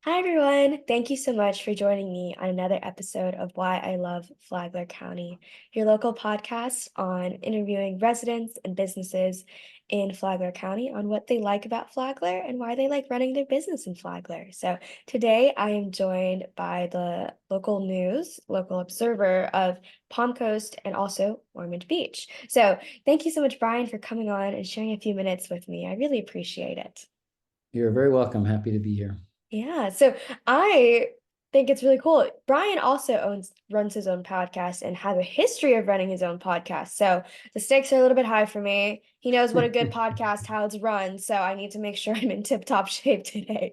Hi, everyone. Thank you so much for joining me on another episode of Why I Love Flagler County, your local podcast on interviewing residents and businesses in Flagler County on what they like about Flagler and why they like running their business in Flagler. So today I am joined by the local news, local observer of Palm Coast and also Ormond Beach. So thank you so much, Brian, for coming on and sharing a few minutes with me. I really appreciate it. You're very welcome. Happy to be here. Yeah, so I think it's really cool. Brian also runs his own podcast and has a history of running his own podcast. So the stakes are a little bit high for me. He knows what a good podcast, how it's run, so I need to make sure I'm in tip-top shape today.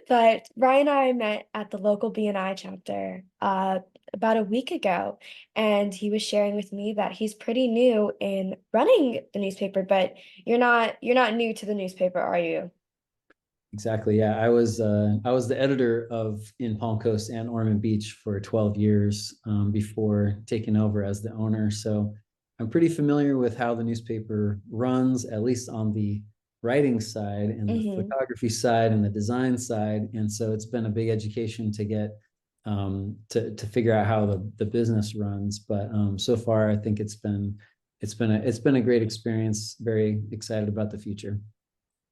But Brian and I met at the local BNI chapter about a week ago, and he was sharing with me that he's pretty new in running the newspaper, but you're not new to the newspaper, are you? Exactly. Yeah, I was the editor of in Palm Coast and Ormond Beach for 12 years before taking over as the owner. So I'm pretty familiar with how the newspaper runs, at least on the writing side and the Mm-hmm. photography side and the design side. And so it's been a big education to get to figure out how the business runs. But so far, I think it's been a great experience. Very excited about the future.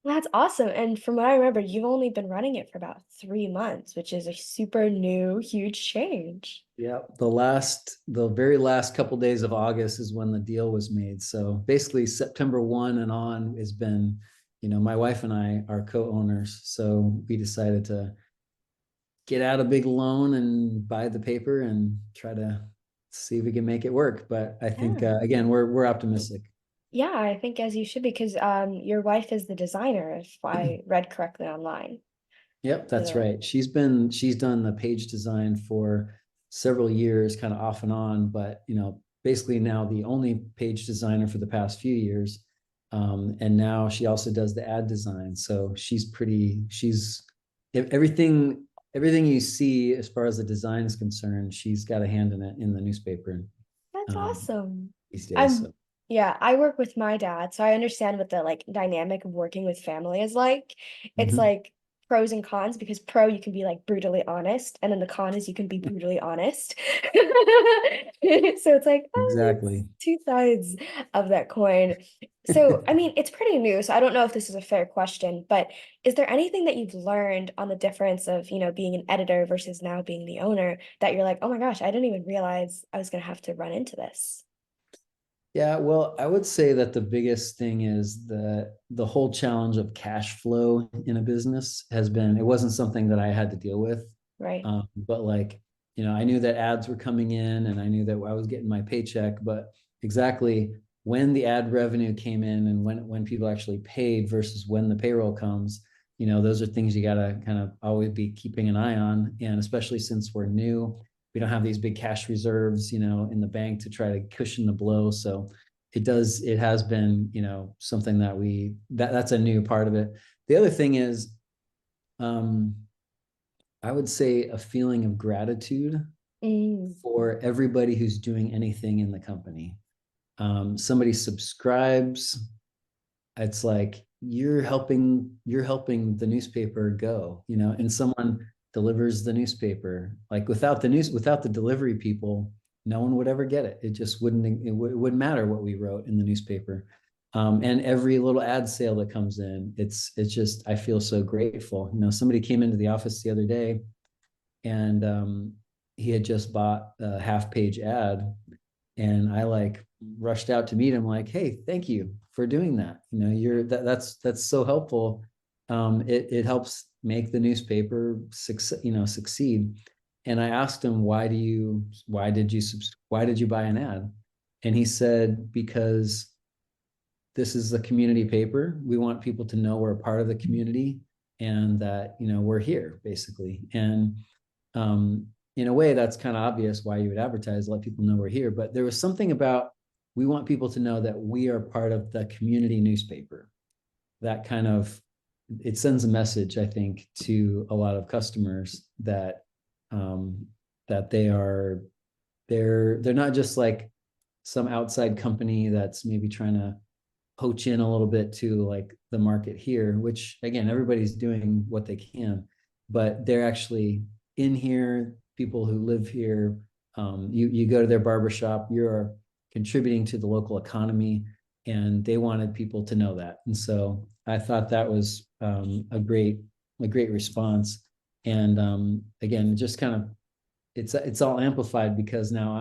That's awesome. And from what I remember, you've only been running it for about 3 months, which is a super new, huge change. Yeah, the very last couple days of August is when the deal was made. So basically, September 1 and on has been, my wife and I are co-owners. So we decided to get out a big loan and buy the paper and try to see if we can make it work. But I think Yeah. again, we're optimistic. Yeah, I think as you should because your wife is the designer, if I read correctly online. Yep, For that's the right. She's done the page design for several years, kind of off and on, but basically now the only page designer for the past few years. And now she also does the ad design. So she's everything you see as far as the design is concerned, she's got a hand in it in the newspaper That's um, awesome. these days. I'm So yeah, I work with my dad, so I understand what the like dynamic of working with family is like. It's mhm, like pros and cons because pro you can be like brutally honest, and then the con is you can be brutally honest. So it's like it's exactly. two sides of that coin. So I mean, it's pretty new, so I don't know if this is a fair question, but is there anything that you've learned on the difference of, being an editor versus now being the owner that you're like, oh my gosh, I didn't even realize I was gonna have to run into this? Yeah, well, I would say that the biggest thing is the whole challenge of cash flow in a business has been, it wasn't something that I had to deal with. Right. But like, I knew that ads were coming in and I knew that I was getting my paycheck, but exactly when the ad revenue came in and when people actually paid versus when the payroll comes, those are things you gotta kind of always be keeping an eye on. And especially since we're new, we don't have these big cash reserves, in the bank to try to cushion the blow. So it has been, something that's a new part of it. The other thing is, um, I would say a feeling of gratitude Mm. for everybody who's doing anything in the company. Somebody subscribes, it's like you're helping the newspaper go, and someone delivers the newspaper. Like without the delivery people, no one would ever get it. It wouldn't matter what we wrote in the newspaper. And every little ad sale that comes in, it's just, I feel so grateful. Somebody came into the office the other day and he had just bought a half page ad, and I like rushed out to meet him like, hey, thank you for doing that. That's so helpful. It helps make the newspaper succeed. And I asked him, why did you buy an ad? And he said, because this is a community paper. We want people to know we're a part of the community and that, we're here basically. And in a way, that's kind of obvious why you would advertise, let people know we're here. But there was something about, we want people to know that we are part of the community newspaper. That kind of, it sends a message, I think, to a lot of customers that um, that they're not just like some outside company that's maybe trying to poach in a little bit to like the market here, which again, everybody's doing what they can, but they're actually in here, people who live here. You go to their barbershop, you're contributing to the local economy, and they wanted people to know that. And so I thought that was a great response. And again, just kind of it's all amplified because now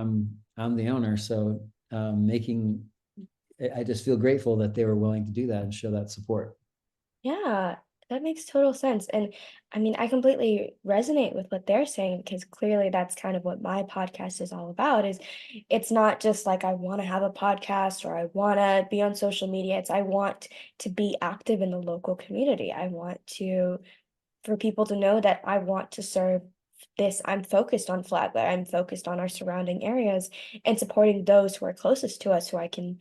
I'm the owner. So making I just feel grateful that they were willing to do that and show that support. Yeah, that makes total sense. And I mean, I completely resonate with what they're saying because clearly that's kind of what my podcast is all about is it's not just like I want to have a podcast or I want to be on social media. It's I want to be active in the local community. I want to for people to know that I want to serve this. I'm focused on Flagler. I'm focused on our surrounding areas and supporting those who are closest to us, who I can,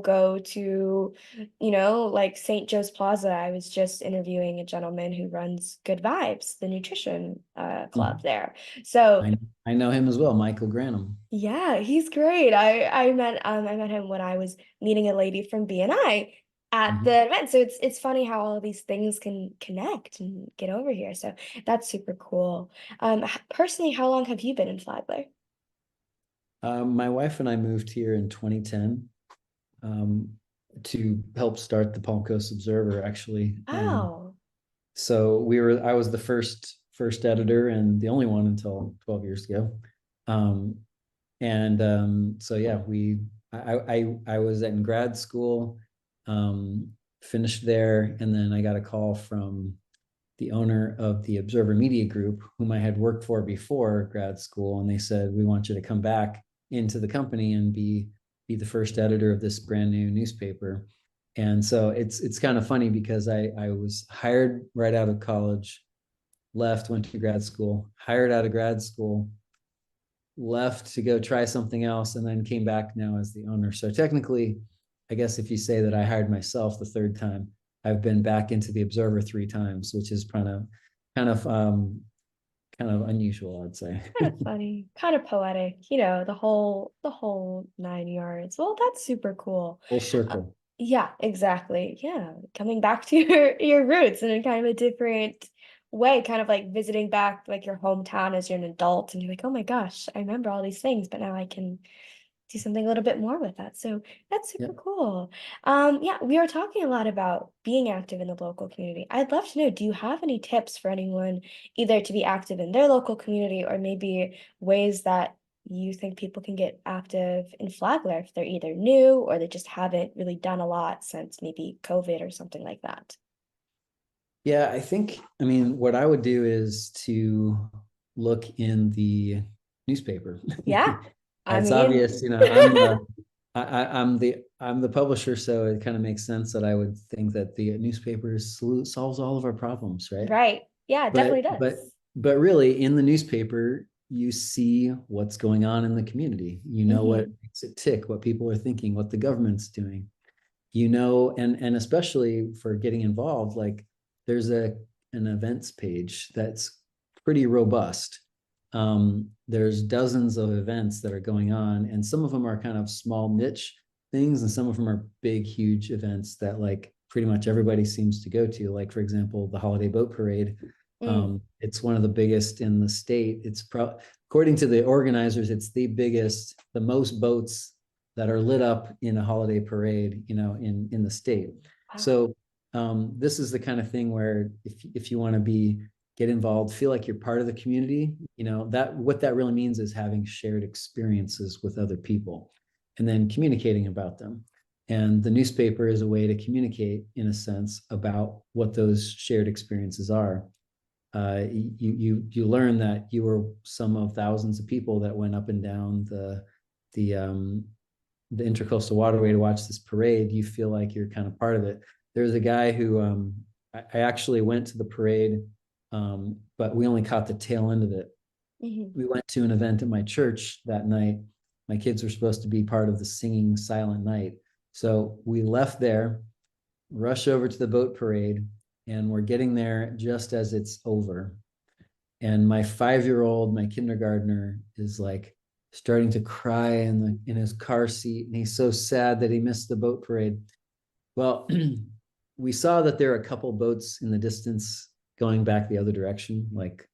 go to, like St. Joe's Plaza. I was just interviewing a gentleman who runs Good Vibes, the nutrition club Mhm. there. So I know him as well, Michael Granum. yeah, he's great. I met him when I was meeting a lady from BNI at Mhm. the event. So it's funny how all these things can connect and get over here. So that's super cool. Personally, how long have you been in Flagler? My wife and I moved here in 2010 um, to help start the Palm Coast Observer, actually. Wow. So I was the first editor and the only one until 12 years ago. Um, and so yeah, I was in grad school, um, finished there, and then I got a call from the owner of the Observer Media Group, whom I had worked for before grad school, and they said, "We want you to come back into the company and be the first editor of this brand new newspaper." And so it's kind of funny because I was hired right out of college, left, went to grad school, hired out of grad school, left to go try something else, and then came back now as the owner. So technically, I guess if you say that I hired myself the third time, I've been back into the Observer three times, which is kind of kind of unusual, I'd say. Kind of funny, kind of poetic, the whole nine yards. Well, that's super cool. Full Uh, circle. yeah, exactly. Yeah, coming back to your roots in a kind of a different way, kind of like visiting back like your hometown as you're an adult, and you're like, oh my gosh, I remember all these things, but now I can do something a little bit more with that. So that's Yeah. super cool. Yeah, we are talking a lot about being active in the local community. I'd love to know, do you have any tips for anyone either to be active in their local community or maybe ways that you think people can get active in Flagler if they're either new or they just haven't really done a lot since maybe COVID or something like that? Yeah, I mean, what I would do is to look in the newspaper. Yeah, I It's mean, obvious, I'm the publisher, so it kind of makes sense that I would think that the newspaper solves all of our problems, right? right. Yeah, it But definitely does. but but really, in the newspaper, you see what's going on in the community. You know what Hmm. makes it tick, what people are thinking, what the government's doing. And especially for getting involved, like there's an events page that's pretty robust. There's dozens of events that are going on, and some of them are kind of small niche things, and some of them are big, huge events that like pretty much everybody seems to go to. Like, for example, the Holiday Boat Parade. Mm. It's one of the biggest in the state. According to the organizers, it's the most boats that are lit up in a holiday parade, in the state. Wow. So this is the kind of thing where if you want to get involved, feel like you're part of the community, that what that really means is having shared experiences with other people and then communicating about them. And the newspaper is a way to communicate in a sense about what those shared experiences are. You learn that you were some of thousands of people that went up and down the the intercoastal waterway to watch this parade. You feel like you're kind of part of it. There's a guy who I actually went to the parade, but we only caught the tail end of it. Hmm. We went to an event at my church that night. My kids were supposed to be part of the singing Silent Night. So we left there, rush over to the boat parade, and we're getting there just as it's over. And my 5 year old, my kindergartner, is like starting to cry in his car seat, and he's so sad that he missed the boat parade. Well, we saw that there are a couple boats in the distance going back the other direction, like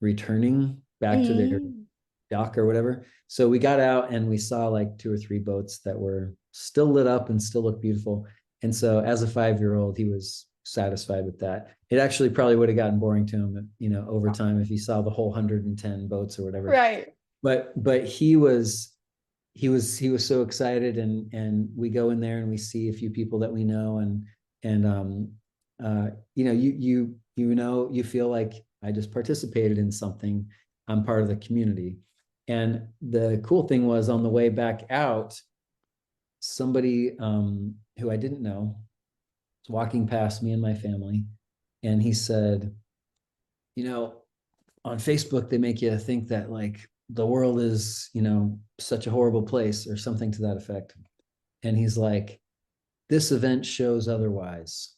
returning back to their Mm, dock or whatever. So we got out and we saw like two or three boats that were still lit up and still looked beautiful. And so as a 5-year-old, he was satisfied with that. It actually probably would have gotten boring to him, over time if he saw the whole 110 boats or whatever. right. But he was so excited, and we go in there and we see a few people that we know, and you feel like I just participated in something. I'm part of the community. And the cool thing was on the way back out, somebody who I didn't know was walking past me and my family, and he said, on Facebook, they make you think that like the world is, such a horrible place or something to that effect. And he's like, this event shows otherwise.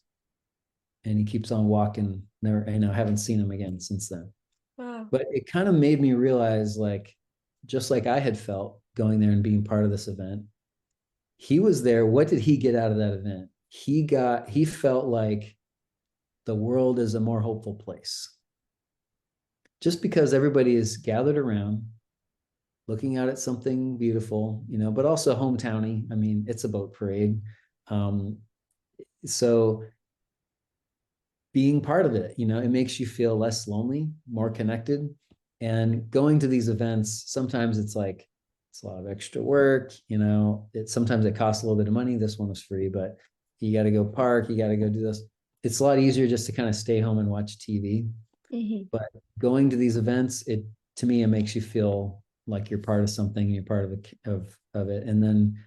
And he keeps on walking. Never, haven't seen him again since then. Wow. But it kind of made me realize, like, just like I had felt going there and being part of this event, he was there. What did he get out of that event? He felt like the world is a more hopeful place. Just because everybody is gathered around looking out at something beautiful, but also hometowny. I mean, it's a boat parade. Um, so being part of it, it makes you feel less lonely, more connected. And going to these events, sometimes it's like, it's a lot of extra work, sometimes it costs a little bit of money. This one was free, but you got to go park, you got to go do this. It's a lot easier just to kind of stay home and watch TV. Hmm. But going to these events, to me, it makes you feel like you're part of something, you're part of it. And then,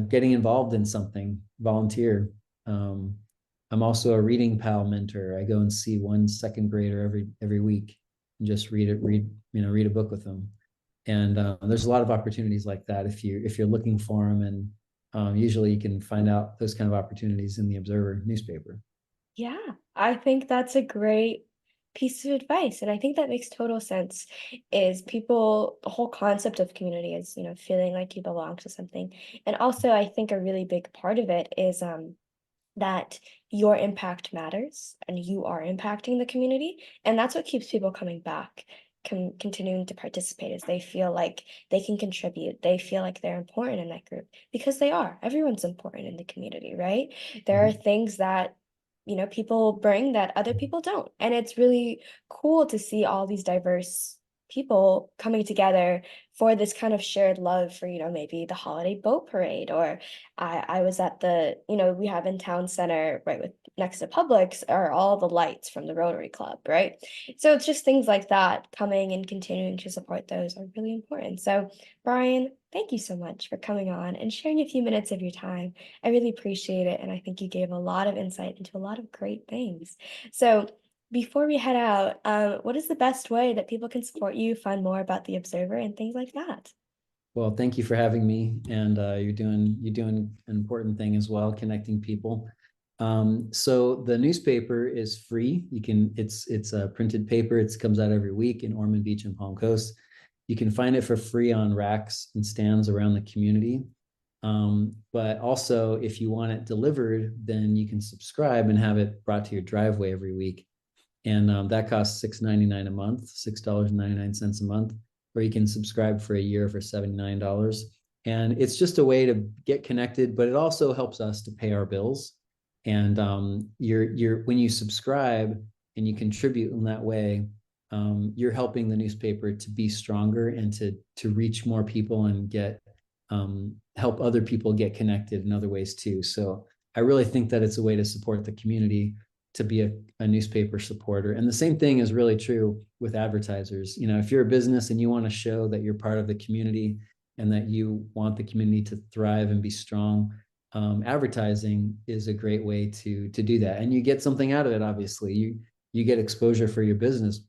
getting involved in something, volunteer. Um, I'm also a reading pal mentor. I go and see one second grader every week and just read a book with them. And there's a lot of opportunities like that if you're looking for them. And usually you can find out those kind of opportunities in the Observer newspaper. Yeah, I think that's a great piece of advice. And I think that makes total sense. Is people, the whole concept of community is, feeling like you belong to something. And also, I think a really big part of it is that your impact matters and you are impacting the community. And that's what keeps people coming back, continuing to participate, is they feel like they can contribute. They feel like they're important in that group because they are. Everyone's important in the community, right? There are Mhm. things that people bring that other people don't. And it's really cool to see all these diverse people coming together for this kind of shared love for, maybe the holiday boat parade. Or I was at the, we have in town center, right, with next to Publix are all the lights from the Rotary Club, right? So it's just things like that, coming and continuing to support those are really important. So Brian, thank you so much for coming on and sharing a few minutes of your time. I really appreciate it. And I think you gave a lot of insight into a lot of great things. So before we head out, what is the best way that people can support you, find more about the Observer and things like that? Well, thank you for having me, and you're doing an important thing as well, connecting people. So the newspaper is free. It's a printed paper. It comes out every week in Ormond Beach and Palm Coast. You can find it for free on racks and stands around the community. But also, if you want it delivered, then you can subscribe and have it brought to your driveway every week. And that costs $6.99 a month, $6.99 a month, or you can subscribe for a year for $79. And it's just a way to get connected, but it also helps us to pay our bills. And you're when you subscribe and you contribute in that way, you're helping the newspaper to be stronger and to reach more people and get help other people get connected in other ways too. So I really think that it's a way to support the community, to be a newspaper supporter. And the same thing is really true with advertisers. If you're a business and you want to show that you're part of the community and that you want the community to thrive and be strong, advertising is a great way to do that. And you get something out of it. Obviously, you get exposure for your business,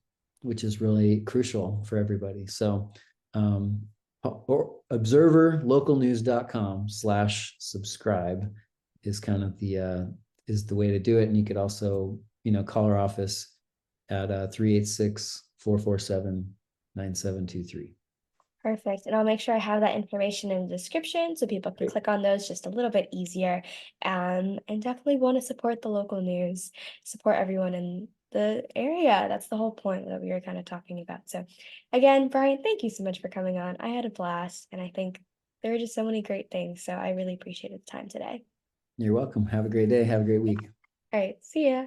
which is really crucial for everybody. So, or observerlocalnews.com/subscribe is kind of is the way to do it. And you could also, call our office at 386-447-9723. Perfect. And I'll make sure I have that information in the description so people can Great. click on those just a little bit easier. And definitely want to support the local news, support everyone in the area. That's the whole point that we were kind of talking about. So, again, Brian, thank you so much for coming on. I had a blast, and I think there were just so many great things. So, I really appreciated the time today. You're welcome. Have a great day. Have a great week. All right. See ya.